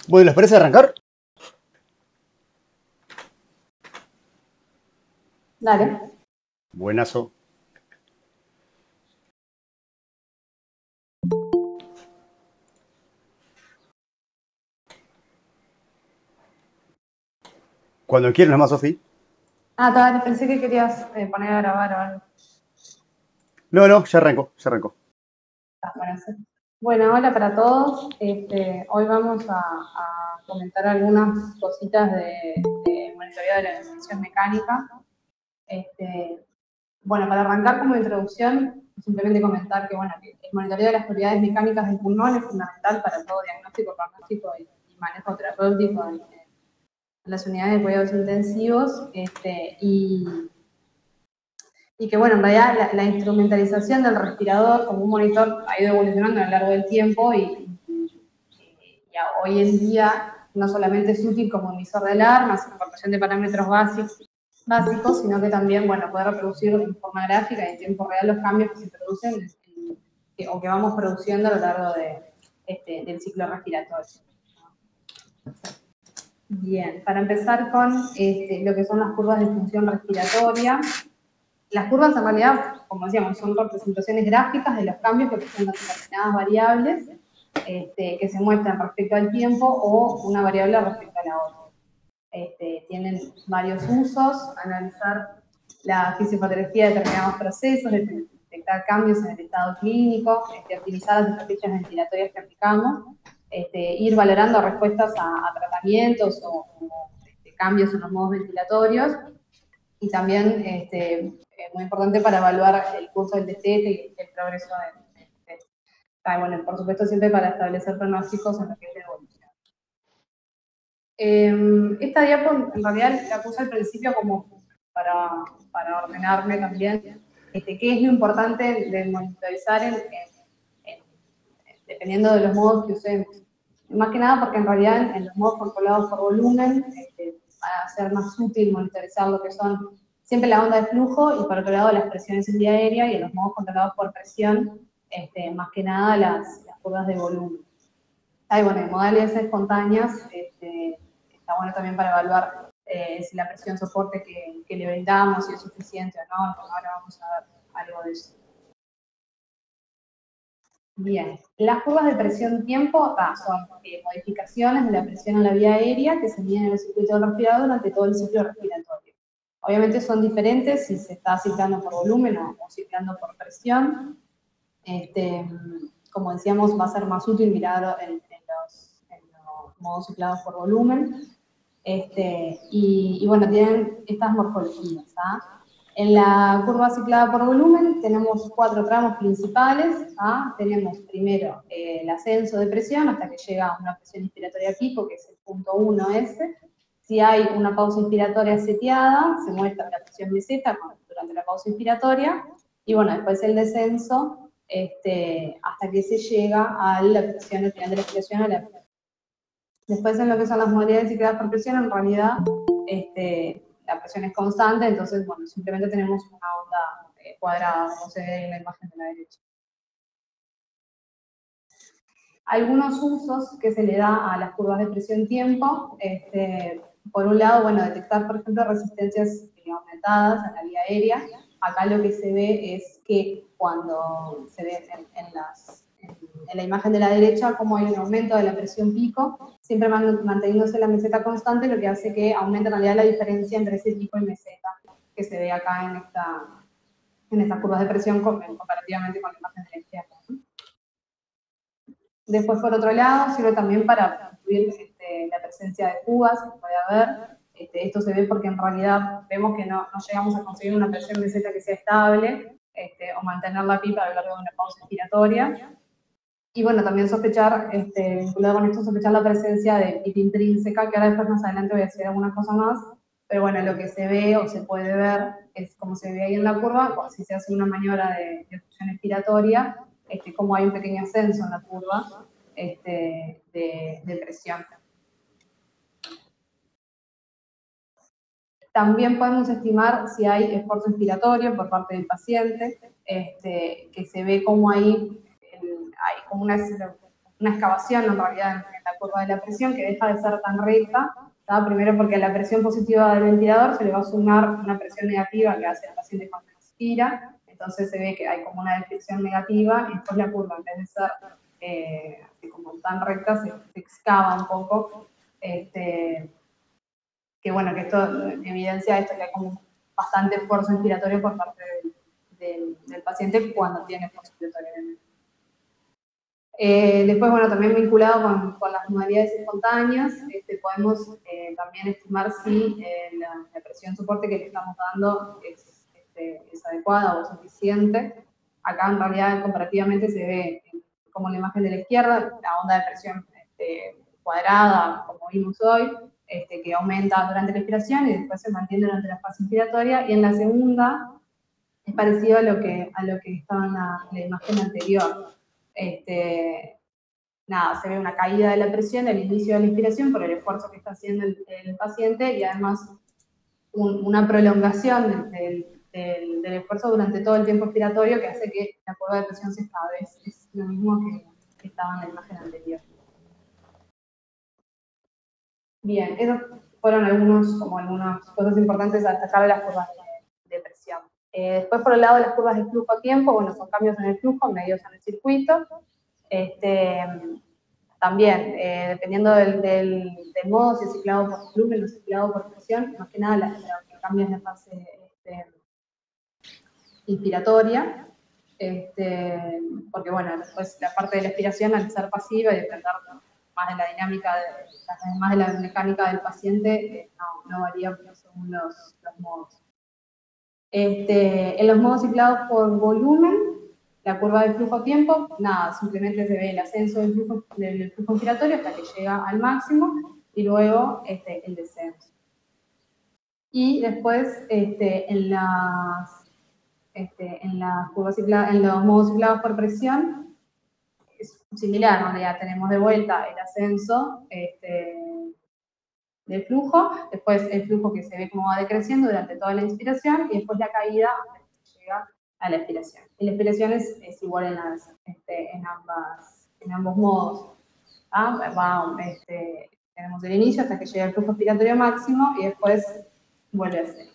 Bueno, ¿les parece arrancar? Dale. Buenazo. Cuando quieras nomás, Sofi. Dale, pensé que querías poner a grabar o algo. No, ya arrancó. Bueno, sí. Bueno, hola para todos. Hoy vamos a comentar algunas cositas de monitoreo de la electrificación mecánica. Bueno, para arrancar como introducción, simplemente comentar que, bueno, que el monitoreo de las propiedades mecánicas del pulmón es fundamental para todo diagnóstico, pronóstico y manejo terapéutico en las unidades de cuidados intensivos. Y que, bueno, en realidad la instrumentalización del respirador como un monitor ha ido evolucionando a lo largo del tiempo y hoy en día no solamente es útil como emisor de alarmas, información de parámetros básicos, sino que también, bueno, puede reproducir en forma gráfica y en tiempo real los cambios que se producen o que vamos produciendo a lo largo del ciclo respiratorio. Bien, para empezar con lo que son las curvas de función respiratoria. Las curvas en realidad, como decíamos, son representaciones gráficas de los cambios que presentan determinadas variables que se muestran respecto al tiempo o una variable respecto a la otra. Tienen varios usos: analizar la fisiopatología de determinados procesos, detectar cambios en el estado clínico, optimizar las estrategias ventilatorias que aplicamos, ir valorando respuestas a tratamientos o cambios en los modos ventilatorios, y también muy importante para evaluar el curso del destete y el progreso del destete. Bueno, por supuesto, siempre para establecer pronósticos en lo que es la evolución. Esta diapo en realidad la puse al principio como para ordenarme también qué es lo importante de monitorizar dependiendo de los modos que usemos. Más que nada porque en realidad en los modos controlados por volumen va a ser más útil monitorizar lo que son siempre la onda de flujo y por otro lado las presiones en vía aérea, y en los modos controlados por presión más que nada las curvas de volumen. Bueno, en modalidades espontáneas está bueno también para evaluar si la presión soporte que le brindamos, si es suficiente o no. Ahora vamos a ver algo de eso. Bien, las curvas de presión-tiempo son modificaciones de la presión en la vía aérea que se miden en el circuito del respirador durante todo el ciclo respiratorio. Obviamente son diferentes si se está ciclando por volumen o ciclando por presión. Como decíamos, va a ser más útil mirar en los modos ciclados por volumen. Y bueno, tienen estas morfologías. En la curva ciclada por volumen tenemos 4 tramos principales. Tenemos primero el ascenso de presión hasta que llega a una presión inspiratoria pico, que es el punto 1S. Si hay una pausa inspiratoria seteada, se muestra la presión meseta durante la pausa inspiratoria, y bueno, después el descenso hasta que se llega a la presión al final de la expiración, a la. Después, en lo que son las modalidades cicladas por presión, en realidad la presión es constante, entonces, bueno, simplemente tenemos una onda cuadrada, como se ve en la imagen de la derecha. Algunos usos que se le da a las curvas de presión-tiempo, por un lado, bueno, detectar, por ejemplo, resistencias aumentadas en la vía aérea. Acá lo que se ve es que cuando se ve en la imagen de la derecha como hay un aumento de la presión pico, siempre manteniéndose la meseta constante, lo que hace que aumente en realidad la diferencia entre ese pico y meseta que se ve acá en estas curvas de presión comparativamente con la imagen de la izquierda. Después, por otro lado, sirve también para incluir la presencia de fugas que puede haber. Esto se ve porque en realidad vemos que no llegamos a conseguir una presión meseta que sea estable, o mantener la pipa a lo largo de una pausa inspiratoria. Y bueno, también sospechar, vinculado con esto, sospechar la presencia de pipa intrínseca, que ahora después más adelante voy a decir alguna cosa más. Pero bueno, lo que se ve o se puede ver es como se ve ahí en la curva, si se hace una maniobra de obstrucción expiratoria, como hay un pequeño ascenso en la curva de presión. También podemos estimar si hay esfuerzo inspiratorio por parte del paciente, que se ve como hay como una una excavación en realidad en la curva de la presión que deja de ser tan recta. Primero porque a la presión positiva del ventilador se le va a sumar una presión negativa que hace el paciente cuando expira, entonces se ve que hay como una deflexión negativa y después la curva en vez de ser así como tan recta se excava un poco, que bueno, que esto evidencia esto que hay como bastante esfuerzo inspiratorio por parte del paciente cuando tiene esfuerzo inspiratorio. Después, bueno, también vinculado con las modalidades espontáneas, podemos también estimar si la presión soporte que le estamos dando es adecuada o suficiente. Acá en realidad comparativamente se ve como en la imagen de la izquierda, la onda de presión cuadrada, como vimos hoy, que aumenta durante la inspiración y después se mantiene durante la fase inspiratoria, y en la segunda es parecido a lo que estaba en la imagen anterior. Nada, se ve una caída de la presión al inicio de la inspiración por el esfuerzo que está haciendo el paciente y además una prolongación del esfuerzo durante todo el tiempo expiratorio que hace que la curva de presión se escabe. Es lo mismo que estaba en la imagen anterior. Bien, esas fueron algunas cosas importantes a destacar de las curvas de presión. Después, por el lado de las curvas de flujo a tiempo, bueno, son cambios en el flujo medios en el circuito. También, dependiendo del modo, si es ciclado por volumen o ciclado por presión, más que nada lo que cambia es la fase inspiratoria, porque bueno, después la parte de la expiración al ser pasiva y depender más de la dinámica, más de la mecánica del paciente, no varía según los modos. En los modos ciclados por volumen, la curva de flujo-tiempo, nada, simplemente se ve el ascenso del flujo inspiratorio hasta que llega al máximo y luego el descenso. Y después en los modos ciclados por presión, es similar, ¿no? Ya tenemos de vuelta el ascenso del flujo, después el flujo que se ve como va decreciendo durante toda la inspiración y después la caída hasta que llega a la expiración. Y la expiración es igual en ambos modos. Tenemos el inicio hasta que llega el flujo expiratorio máximo y después vuelve a ser.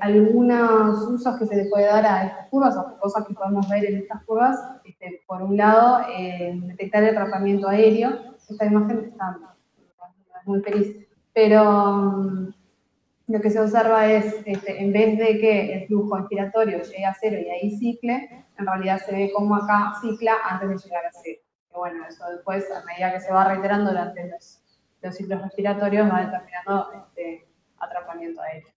Algunos usos que se le puede dar a estas curvas o cosas que podemos ver en estas curvas, por un lado, detectar el atrapamiento aéreo. Esta imagen no es muy feliz, pero lo que se observa es, en vez de que el flujo inspiratorio llegue a cero y ahí cicle, en realidad se ve como acá cicla antes de llegar a cero. Y bueno, eso después, a medida que se va reiterando durante los ciclos respiratorios, va determinando atrapamiento aéreo.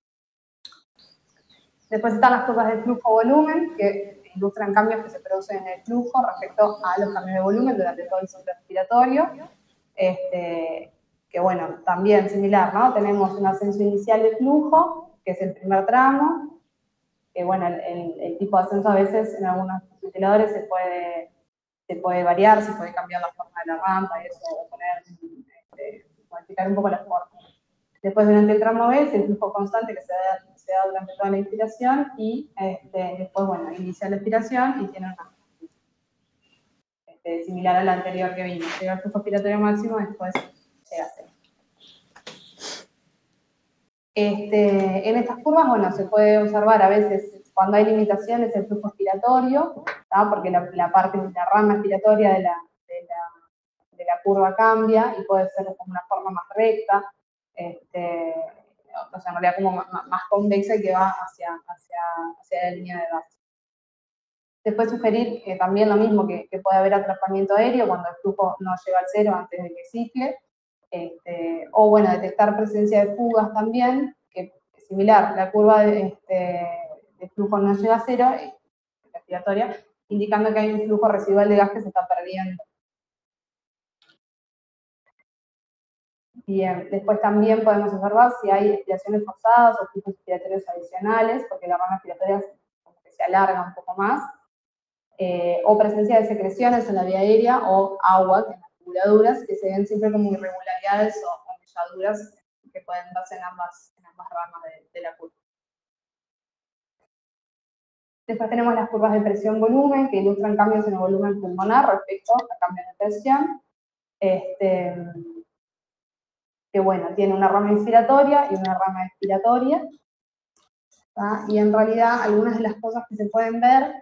Después están las curvas de flujo-volumen, que ilustran cambios que se producen en el flujo respecto a los cambios de volumen durante todo el ciclo respiratorio. Que bueno, también similar, ¿no? Tenemos un ascenso inicial de flujo, que es el primer tramo, que bueno, el tipo de ascenso a veces en algunos ventiladores se puede variar, se puede cambiar la forma de la rampa y eso, modificar un poco la forma. Después, durante el tramo B, es el flujo constante que se da durante toda la inspiración y después, bueno, inicia la expiración y tiene una similar a la anterior que vimos. Llega el flujo expiratorio máximo, después llega a cero. En estas curvas, bueno, se puede observar a veces cuando hay limitaciones el flujo expiratorio, porque la rama expiratoria de la curva cambia y puede ser como una forma más recta, o sea, en realidad como más convexa y que va hacia la línea de base. Después sugerir que también lo mismo, que puede haber atrapamiento aéreo cuando el flujo no llega al cero antes de que cicle, o bueno, detectar presencia de fugas también, que es similar, la curva de flujo no llega a cero, respiratoria, indicando que hay un flujo residual de gas que se está perdiendo. Bien, después también podemos observar si hay expiraciones forzadas o flujos expiratorios adicionales, porque la rama expiratoria se alarga un poco más, o presencia de secreciones en la vía aérea o agua en las tubuladuras, que se ven siempre como irregularidades o melladuras que pueden darse en ambas ramas de la curva. Después tenemos las curvas de presión-volumen, que ilustran cambios en el volumen pulmonar respecto a cambios de presión. Que bueno, tiene una rama inspiratoria y una rama expiratoria. ¿tá? Y en realidad algunas de las cosas que se pueden ver,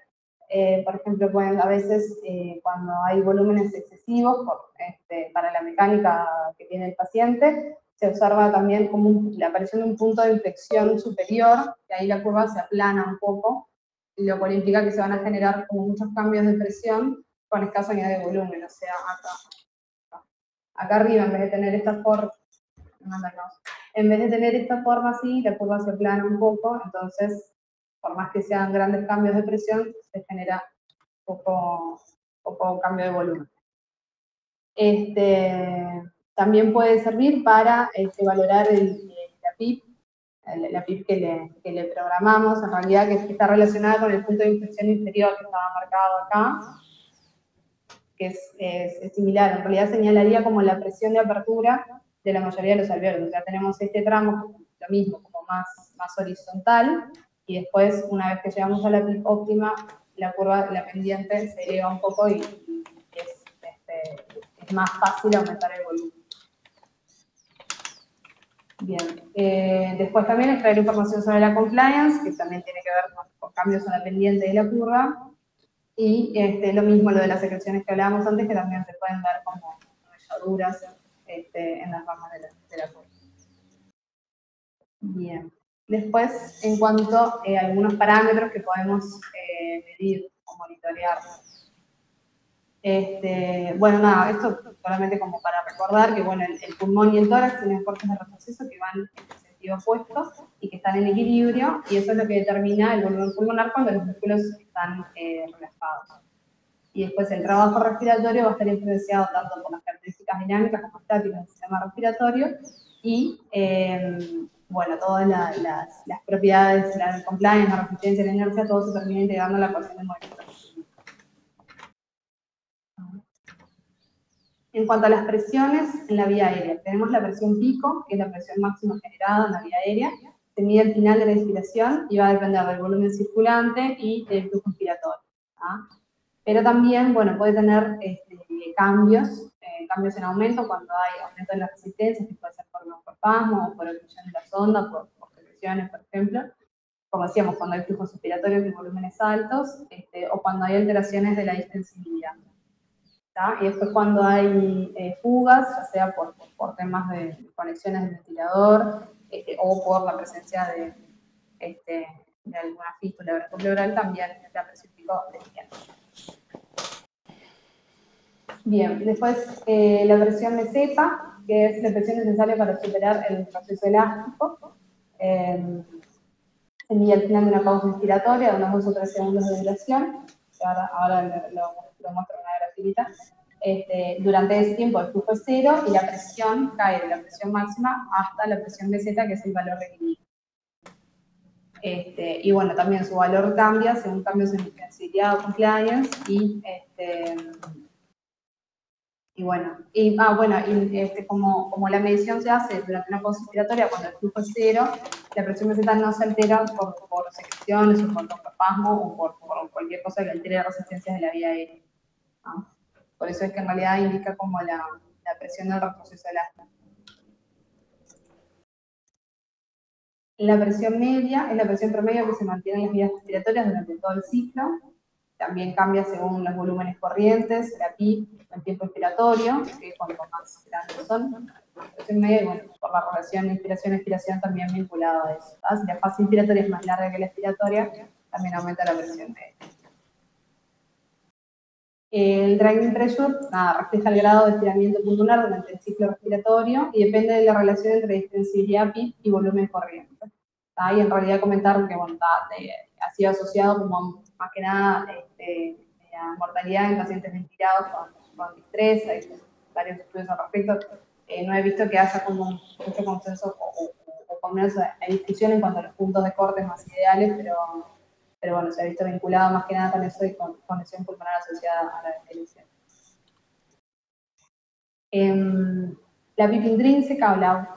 por ejemplo, pueden a veces cuando hay volúmenes excesivos para la mecánica que tiene el paciente, se observa también como la aparición de un punto de inflexión superior, que ahí la curva se aplana un poco, lo cual implica que se van a generar como muchos cambios de presión con escasa unidad de volumen, o sea, acá arriba, en vez de tener esta forma, así, la curva se aplana un poco, entonces, por más que sean grandes cambios de presión, se genera poco cambio de volumen. También puede servir para valorar la PIP, la PIP que le programamos, en realidad que está relacionada con el punto de inflexión inferior que estaba marcado acá, que es similar, en realidad señalaría como la presión de apertura de la mayoría de los alvéolos. O sea, tenemos este tramo, lo mismo, como más horizontal, y después, una vez que llegamos a la PIP óptima, la curva, la pendiente se eleva un poco y es más fácil aumentar el volumen. Bien, después también extraer información sobre la compliance, que también tiene que ver con cambios en la pendiente de la curva, y lo mismo lo de las secreciones que hablábamos antes, que también se pueden ver como rayaduras en las ramas de la curva. Bien, después en cuanto a algunos parámetros que podemos medir o monitorear. Bueno, nada, esto solamente como para recordar que bueno, el pulmón y el tórax tienen fuerzas de retroceso que van en sentido opuesto y que están en equilibrio, y eso es lo que determina el volumen pulmonar cuando los músculos están relajados. Y después el trabajo respiratorio va a estar influenciado tanto por las características dinámicas como estáticas del sistema respiratorio y, bueno, todas las propiedades, la compliance, la resistencia, la inercia, todo se termina integrando en la ecuación de movimiento. En cuanto a las presiones en la vía aérea, tenemos la presión pico, que es la presión máxima generada en la vía aérea, se mide al final de la inspiración y va a depender del volumen circulante y del flujo inspiratorio. Pero también, bueno, puede tener cambios en aumento cuando hay aumento de las resistencias, que puede ser por broncoespasmo o por oclusión de la sonda, por secreciones, por ejemplo. Como decíamos, cuando hay flujos inspiratorios y volúmenes altos, o cuando hay alteraciones de la distensibilidad. Y después cuando hay fugas, ya sea por temas de conexiones del ventilador o por la presencia de alguna fístula broncopleural, también la presión pico desciende. Bien, después la presión meseta, que es la presión necesaria para superar el proceso elástico. Se mide al final de una pausa inspiratoria de unos 2 o 3 segundos de duración. Ahora lo muestro en una grafiquita. Durante ese tiempo el flujo es 0 y la presión cae de la presión máxima hasta la presión meseta, que es el valor de equilibrio. Y bueno, también su valor cambia según cambios en intensidad o compliance como la medición se hace durante una pausa inspiratoria cuando el flujo es 0, la presión meseta no se altera por secreciones o por broncoespasmo o por cualquier cosa que altere las resistencias de la vía aérea. Por eso es que en realidad indica como la presión del retroceso elástico. La presión media es la presión promedio que se mantiene en las vías respiratorias durante todo el ciclo. También cambia según los volúmenes corrientes, la PIP, el tiempo inspiratorio, que cuanto más grandes son. La presión media, y bueno, por la relación inspiración-expiración también vinculado a eso. Si la fase inspiratoria es más larga que la expiratoria, también aumenta la presión media. El driving pressure, refleja el grado de estiramiento pulmonar durante el ciclo respiratorio y depende de la relación entre distensibilidad PIP y volumen corriente. Y en realidad comentar que bueno, ha sido asociado como más que nada a mortalidad en pacientes ventilados con distrés. Hay varios estudios al respecto. No he visto que haya como mucho consenso o por menos hay discusión en cuanto a los puntos de corte más ideales, pero bueno, se ha visto vinculado más que nada con eso y con lesión pulmonar asociada a la ventilación. La PIP intrínseca o la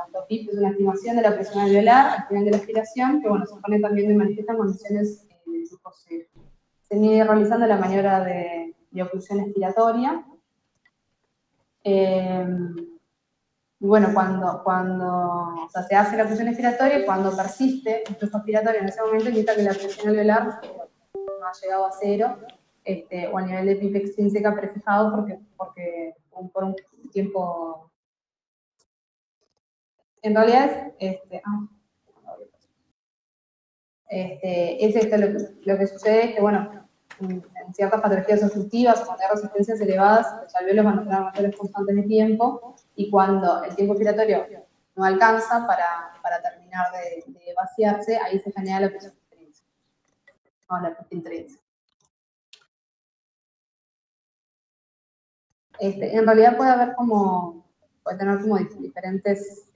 autopip es una estimación de la presión alveolar al final de la aspiración, que bueno, se pone también de manifiesto en condiciones el flujo cero. Se mide realizando la maniobra de oclusión expiratoria. Y bueno, cuando se hace la oclusión expiratoria y cuando persiste el flujo expiratorio en ese momento, indica que la presión alveolar no ha llegado a cero, o al nivel de PIP extrínseca prefijado porque por un tiempo. En realidad es esto lo que sucede es que, bueno, en ciertas patologías obstructivas o cuando hay resistencias elevadas, los alvéolos van a tener mayores constantes de tiempo, y cuando el tiempo expiratorio no alcanza para terminar de vaciarse, ahí se genera la presión intrínseca, o la PIP intrínseca. En realidad puede tener como diferentes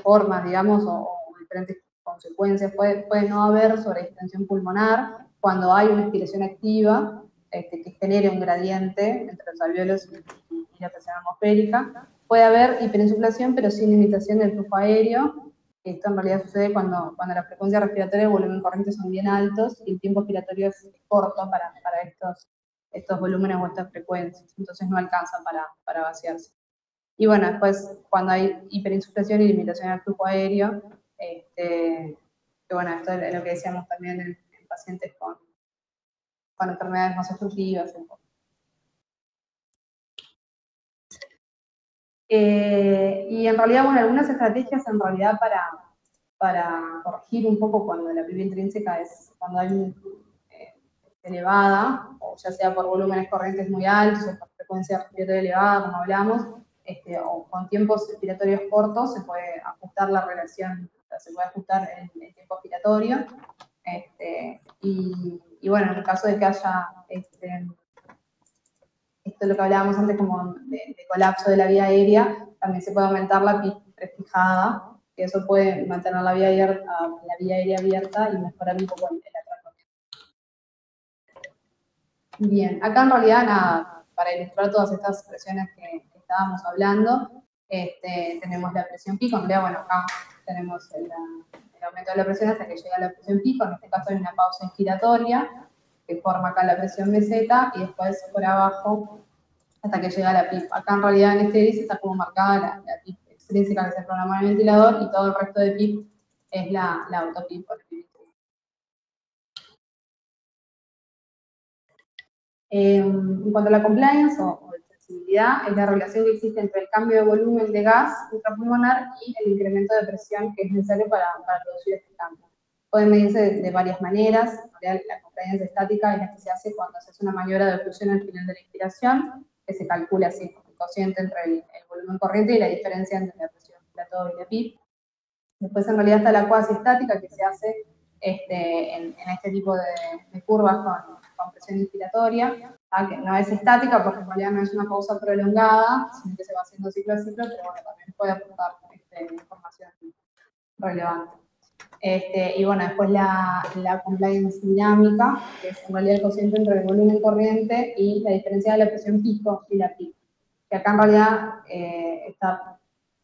formas, digamos, o diferentes consecuencias. Puede no haber sobredistensión pulmonar cuando hay una expiración activa que genere un gradiente entre los alvéolos y la presión atmosférica. Puede haber hiperinsuflación, pero sin limitación del flujo aéreo. Esto en realidad sucede cuando la frecuencia respiratoria y el volumen corriente son bien altos y el tiempo expiratorio es corto para estos volúmenes o estas frecuencias, entonces no alcanza para vaciarse. Y bueno, después cuando hay hiperinsuflación y limitación del flujo aéreo, que bueno, esto es lo que decíamos también en pacientes con enfermedades más obstructivas. Y en realidad, bueno, algunas estrategias en realidad para corregir un poco cuando la PIB intrínseca es cuando hay elevada, o ya sea por volúmenes corrientes muy altos o por frecuencia respiratoria elevada, como hablamos, o con tiempos expiratorios cortos, se puede ajustar la relación, o sea, se puede ajustar el tiempo expiratorio. Y bueno, en el caso de que haya esto es lo que hablábamos antes como de colapso de la vía aérea, también se puede aumentar la PIB prefijada, que eso puede mantener la vía aérea abierta y mejorar un poco el atracamiento. Bien, acá en realidad nada, para ilustrar todas estas presiones que estábamos hablando, tenemos la presión pico. En realidad, bueno, acá tenemos el aumento de la presión hasta que llega a la presión pico. En este caso hay una pausa inspiratoria que forma acá la presión meseta y después por abajo hasta que llega a la PIP. Acá en realidad en este gris está como marcada la PIP extrínseca que se programa en el ventilador, y todo el resto de PIP es la autopIP o la PIP. En cuanto a la compliance o sensibilidad, es la relación que existe entre el cambio de volumen de gas intrapulmonar y el incremento de presión que es necesario para producir este cambio. Pueden medirse de varias maneras. La compliance estática es la que se hace cuando se hace una maniobra de oclusión al final de la inspiración, que se calcula así, el cociente entre el volumen corriente y la diferencia entre la presión respiratoria y la PIP. Después en realidad está la cuasi estática, que se hace en este tipo de curvas con presión inspiratoria, que no es estática porque en realidad no es una pausa prolongada, sino que se va haciendo ciclo a ciclo, pero bueno, también puede aportar información relevante. Y bueno, después la compliance dinámica, que es en realidad el cociente entre el volumen corriente y la diferencia de la presión pico y la PIP, que acá en realidad está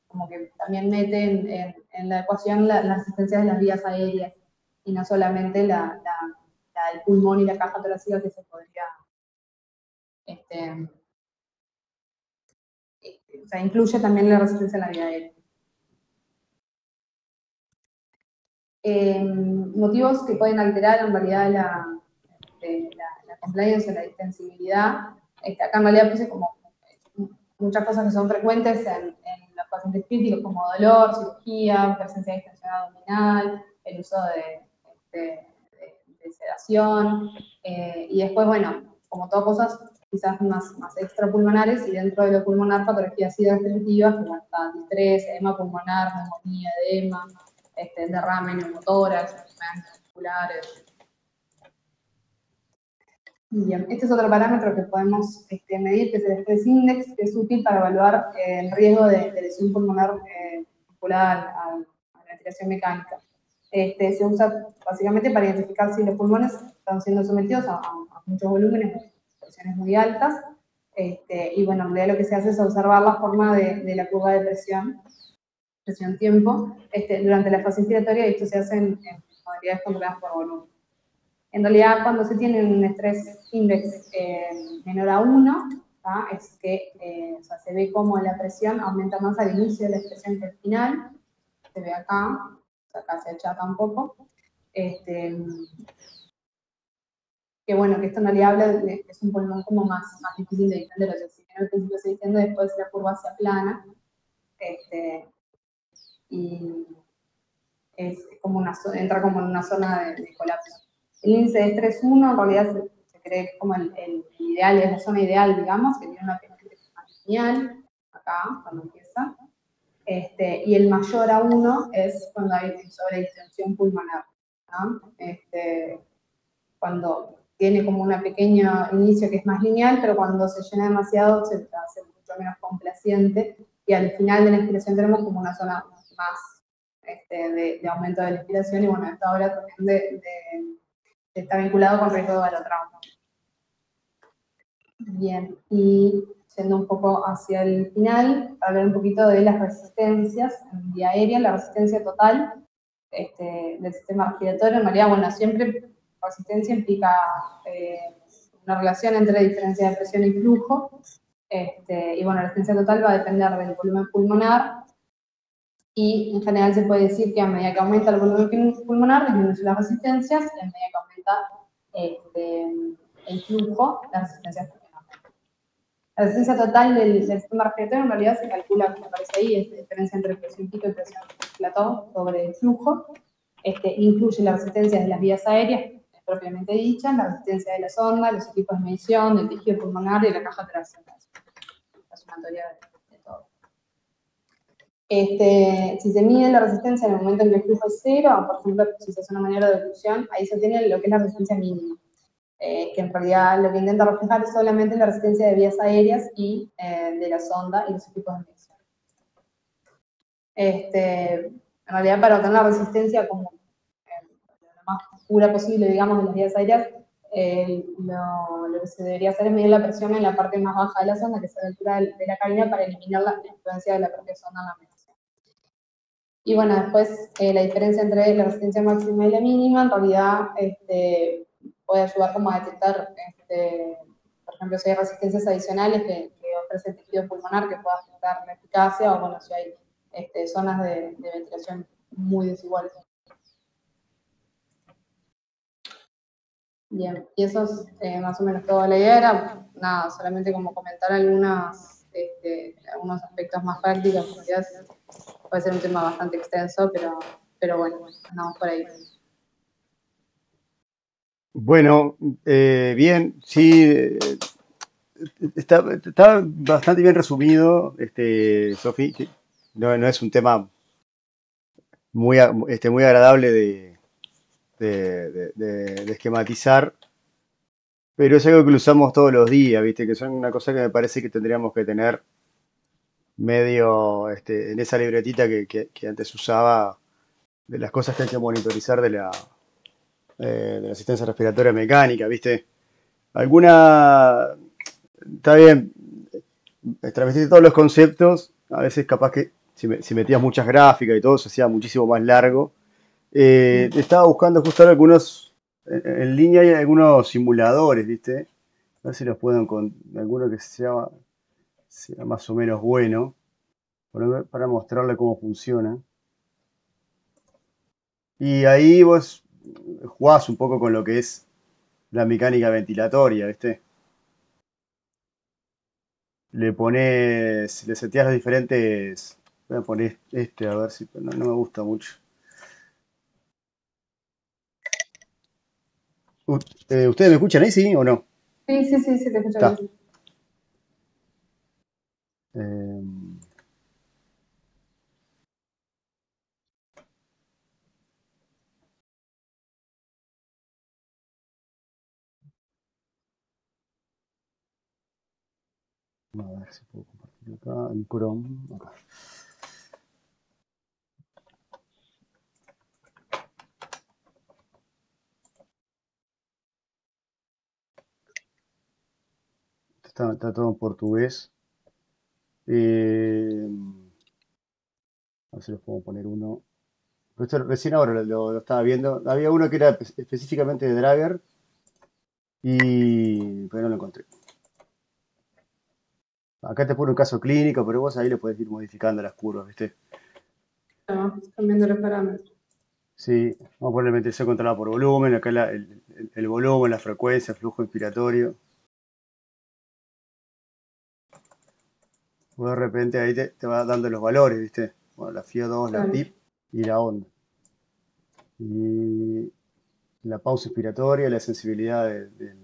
como que también mete en la ecuación la resistencia de las vías aéreas y no solamente la del pulmón y la caja torácica, que se podría, o sea, incluye también la resistencia en la vía aérea. Motivos que pueden alterar en realidad la compliance o la distensibilidad. Acá en realidad puse como muchas cosas que son frecuentes en los pacientes críticos, como dolor, cirugía, presencia de distensión abdominal, el uso de sedación, y después, bueno, como todas cosas quizás más extrapulmonares, y dentro de lo pulmonar, patologías hidroextractivas, como está distrés, edema pulmonar, neumonía, edema, derrame, neumotórax, enfermedades musculares. Bien, este es otro parámetro que podemos medir, que es el Stress Index, que es útil para evaluar el riesgo de lesión pulmonar vinculada a la ventilación mecánica. Se usa básicamente para identificar si los pulmones están siendo sometidos a muchos volúmenes, presiones muy altas, y bueno, en realidad lo que se hace es observar la forma de la curva de presión-tiempo, durante la fase inspiratoria, y esto se hace en modalidades controladas por volumen. En realidad, cuando se tiene un estrés index menor a 1, es que o sea, se ve como la presión aumenta más al inicio de la expresión que al final. Se ve acá, acá se achata un poco. Que bueno, que esto en realidad habla de que es un pulmón como más difícil de distender. O sea, si en el principio se distende, después la curva se aplana. Y es como entra como en una zona de colapso. El índice de estrés 1 en realidad se cree que es como el ideal, es la zona ideal, digamos, que tiene una pendiente más lineal, acá, cuando empieza. Y el mayor a 1 es cuando hay sobredistensión pulmonar, ¿no? Cuando tiene como un pequeño inicio que es más lineal, pero cuando se llena demasiado se hace mucho menos complaciente, y al final de la inspiración tenemos como una zona más de aumento de la inspiración, y bueno, esto ahora también está vinculado con riesgo de balotrauma. Bien, y yendo un poco hacia el final, hablar un poquito de las resistencias en vía aérea. La resistencia total del sistema respiratorio, en realidad, bueno, siempre resistencia implica una relación entre diferencia de presión y flujo, y bueno, la resistencia total va a depender del volumen pulmonar, y en general se puede decir que a medida que aumenta el volumen pulmonar, disminuye las resistencias, y a medida que aumenta el flujo, las resistencias también aumentan. La resistencia total del sistema respiratorio en realidad se calcula, como aparece ahí, es la diferencia entre presión pico y presión plató sobre el flujo. Incluye la resistencia de las vías aéreas, propiamente dicha, la resistencia de la sonda, los equipos de medición, del tejido pulmonar y de la caja torácica. La sumatoria de todo. Si se mide la resistencia en el momento en que el flujo es cero, por ejemplo, si se hace una maniobra de oclusión, ahí se obtiene lo que es la resistencia mínima, que en realidad lo que intenta reflejar es solamente la resistencia de vías aéreas y de la sonda y los equipos de medición. En realidad, para obtener la resistencia como lo más pura posible, digamos, de las vías aéreas, lo que se debería hacer es medir la presión en la parte más baja de la sonda, que es a la altura de la cabina, para eliminar la influencia de la propia sonda en la medición. Y bueno, después la diferencia entre la resistencia máxima y la mínima, en realidad puede ayudar como a detectar, por ejemplo, si hay resistencias adicionales que ofrece el tejido pulmonar que pueda afectar la eficacia, o bueno, si hay zonas de ventilación muy desiguales. Bien, y eso es más o menos toda la idea. Era nada, solamente como comentar algunos aspectos más prácticos. En realidad puede ser un tema bastante extenso, pero bueno, andamos por ahí. Bueno, bien, sí, está bastante bien resumido, Sofi. No es un tema muy agradable de esquematizar, pero es algo que lo usamos todos los días, ¿viste? Que son una cosa que me parece que tendríamos que tener medio en esa libretita que antes usaba, de las cosas que hay que monitorizar de la asistencia respiratoria mecánica, ¿viste? Alguna, está bien, transmitir todos los conceptos, a veces capaz que si metías muchas gráficas y todo, se hacía muchísimo más largo. Estaba buscando justo ahora en línea hay algunos simuladores, ¿viste? A ver si los puedo encontrar, alguno que sea más o menos bueno, para mostrarle cómo funciona. Y ahí vos jugás un poco con lo que es la mecánica ventilatoria, ¿viste? Le seteás los diferentes. Voy a poner a ver si no me gusta mucho. ¿Ustedes me escuchan ahí, sí o no? Sí, sí, sí, sí, te escucho Está. bien. Eh, a ver si puedo compartir acá en Chrome. Acá. Está todo en portugués. A ver si les puedo poner uno. Esto recién ahora lo estaba viendo. Había uno que era específicamente de Dragger pero no lo encontré. Acá te pone un caso clínico, pero vos ahí le podés ir modificando las curvas, ¿viste? Cambiando los parámetros. Sí, vamos a poner ventilación controlada por volumen, acá el volumen, la frecuencia, flujo inspiratorio. Vos de repente ahí te va dando los valores, ¿viste? Bueno, la FIO2, la Claro. PIP y la onda. Y la pausa inspiratoria, la sensibilidad del...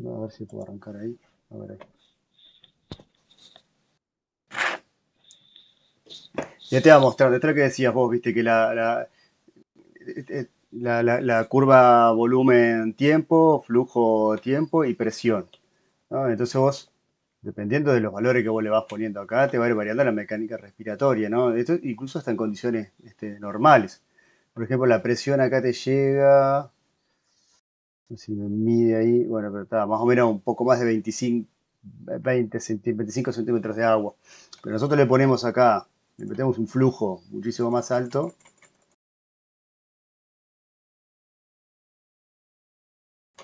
A ver si puedo arrancar ahí. A ver ahí. Ya te va a mostrar, detrás que decías vos, viste, que la curva volumen-tiempo, flujo-tiempo y presión, ¿no? Entonces vos, dependiendo de los valores que vos le vas poniendo acá, te va a ir variando la mecánica respiratoria, ¿no? Esto incluso hasta en condiciones normales. Por ejemplo, la presión acá te llega, no sé si me mide ahí, bueno, pero está más o menos un poco más de 25 centímetros de agua. Pero nosotros le ponemos acá, le metemos un flujo muchísimo más alto.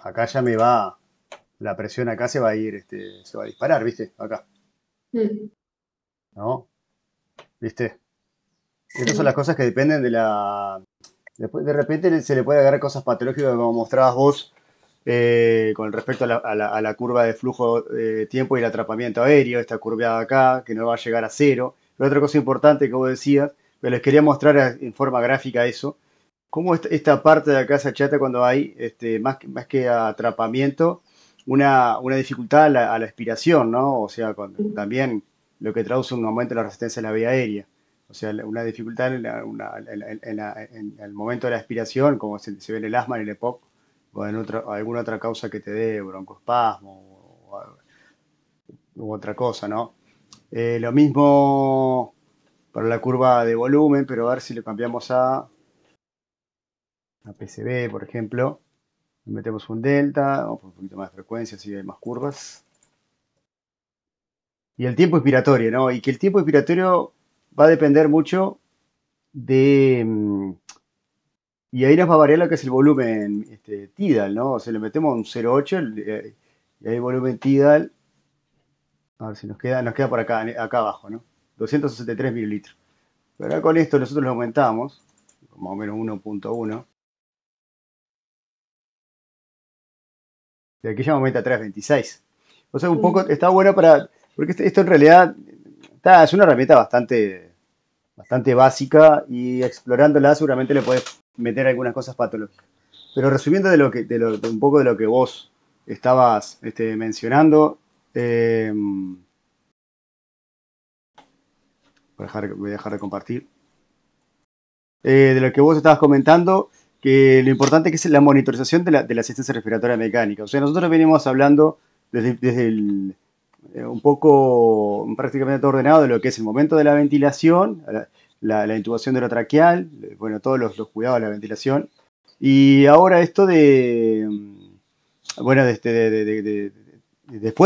Acá ya me va, la presión acá se va a ir, se va a disparar, ¿viste? Acá, Mm, ¿no? ¿Viste? Estas son las sí. cosas que dependen de la... Después, de repente se le puede agarrar cosas patológicas como mostrabas vos con respecto a la curva de flujo de tiempo y el atrapamiento aéreo, esta curva acá, que no va a llegar a cero. Pero otra cosa importante que vos decías, pero les quería mostrar en forma gráfica eso, cómo esta parte de acá se achata cuando hay, más que atrapamiento, una dificultad a la expiración, ¿no? O sea, también lo que traduce un aumento de la resistencia a la vía aérea. O sea, una dificultad en el momento de la expiración, como se ve en el asma, en el EPOC, o en alguna otra causa que te dé broncoespasmo u otra cosa, ¿no? Lo mismo para la curva de volumen, pero a ver si le cambiamos a PCB, por ejemplo. Metemos un delta, vamos por un poquito más de frecuencia, así hay más curvas. Y el tiempo expiratorio, ¿no? Y que el tiempo expiratorio va a depender mucho de... y ahí nos va a variar lo que es el volumen tidal, ¿no? O sea, le metemos un 0,8 y ahí volumen tidal, a ver si nos queda por acá abajo, ¿no? 263 mililitros. Pero ahora con esto nosotros lo aumentamos, más o menos 1.1. Y aquí ya aumenta a 326. O sea, un poco Mm, está bueno porque esto en realidad es una herramienta bastante básica y explorándola seguramente le puedes meter algunas cosas patológicas. Pero resumiendo de un poco de lo que vos estabas mencionando, voy a dejar de compartir. De lo que vos estabas comentando, que lo importante que es la monitorización de la asistencia respiratoria mecánica. O sea, nosotros venimos hablando desde un poco prácticamente todo ordenado de lo que es el momento de la ventilación, la intubación de lo traqueal, bueno, todos los cuidados de la ventilación. Y ahora esto bueno, después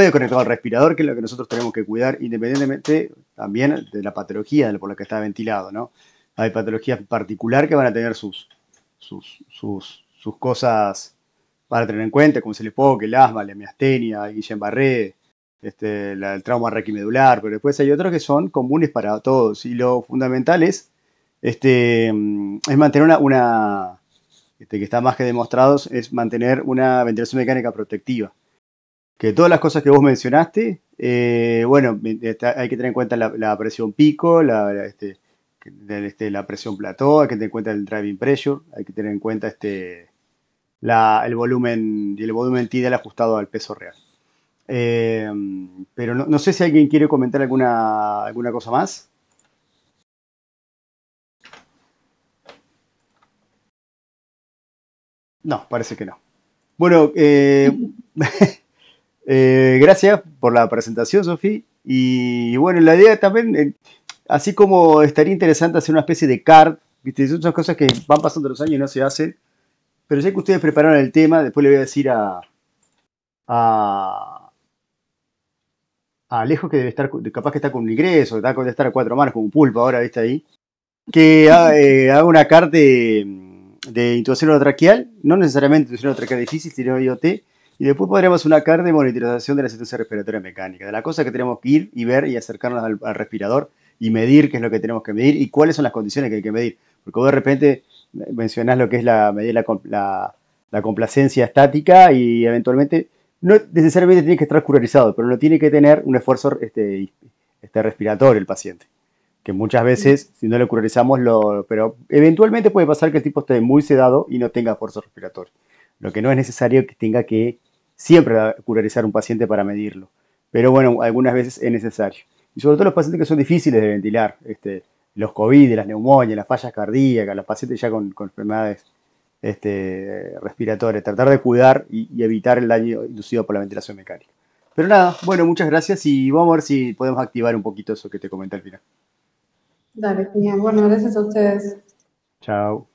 de conectar al respirador, que es lo que nosotros tenemos que cuidar, independientemente también de la patología por la que está ventilado, ¿no? Hay patologías particular que van a tener sus cosas para tener en cuenta, como se le puede, el asma, la miastenia, Guillain-Barré, el trauma raquimedular, pero después hay otros que son comunes para todos. Y lo fundamental es mantener que está más que demostrado, es mantener una ventilación mecánica protectiva. Que todas las cosas que vos mencionaste, bueno, hay que tener en cuenta la presión pico, la presión plató, hay que tener en cuenta el driving pressure, hay que tener en cuenta el volumen tidal ajustado al peso real. Eh, pero no sé si alguien quiere comentar alguna cosa más. No, parece que no. Bueno, gracias por la presentación, Sofi. Y bueno, la idea también, así como estaría interesante hacer una especie de card, ¿viste? Son cosas que van pasando los años y no se hacen. Pero ya que ustedes prepararon el tema, después le voy a decir a, a Alejo que debe estar, capaz que está con un ingreso, debe estar a cuatro manos como un pulpo ahora, ¿viste ahí? que haga una CAR de intubación orotraqueal, no necesariamente intubación orotraqueal difícil, sino IoT, y después podríamos una CAR de monitorización de la asistencia respiratoria mecánica, de la cosa que tenemos que ir y ver y acercarnos al respirador y medir qué es lo que tenemos que medir y cuáles son las condiciones que hay que medir. Porque vos de repente mencionás lo que es medir la complacencia estática y eventualmente no necesariamente tiene que estar curarizado, pero no tiene que tener un esfuerzo respiratorio el paciente. Que muchas veces, si no lo curarizamos, pero eventualmente puede pasar que el tipo esté muy sedado y no tenga esfuerzo respiratorio. Lo que no es necesario que tenga que siempre curarizar un paciente para medirlo. Pero bueno, algunas veces es necesario. Y sobre todo los pacientes que son difíciles de ventilar, los COVID, las neumonias, las fallas cardíacas, los pacientes ya con enfermedades respiratorias, tratar de cuidar y evitar el daño inducido por la ventilación mecánica. Pero nada, bueno, muchas gracias y vamos a ver si podemos activar un poquito eso que te comenté al final. Dale, genial. Bueno, gracias a ustedes. Chao.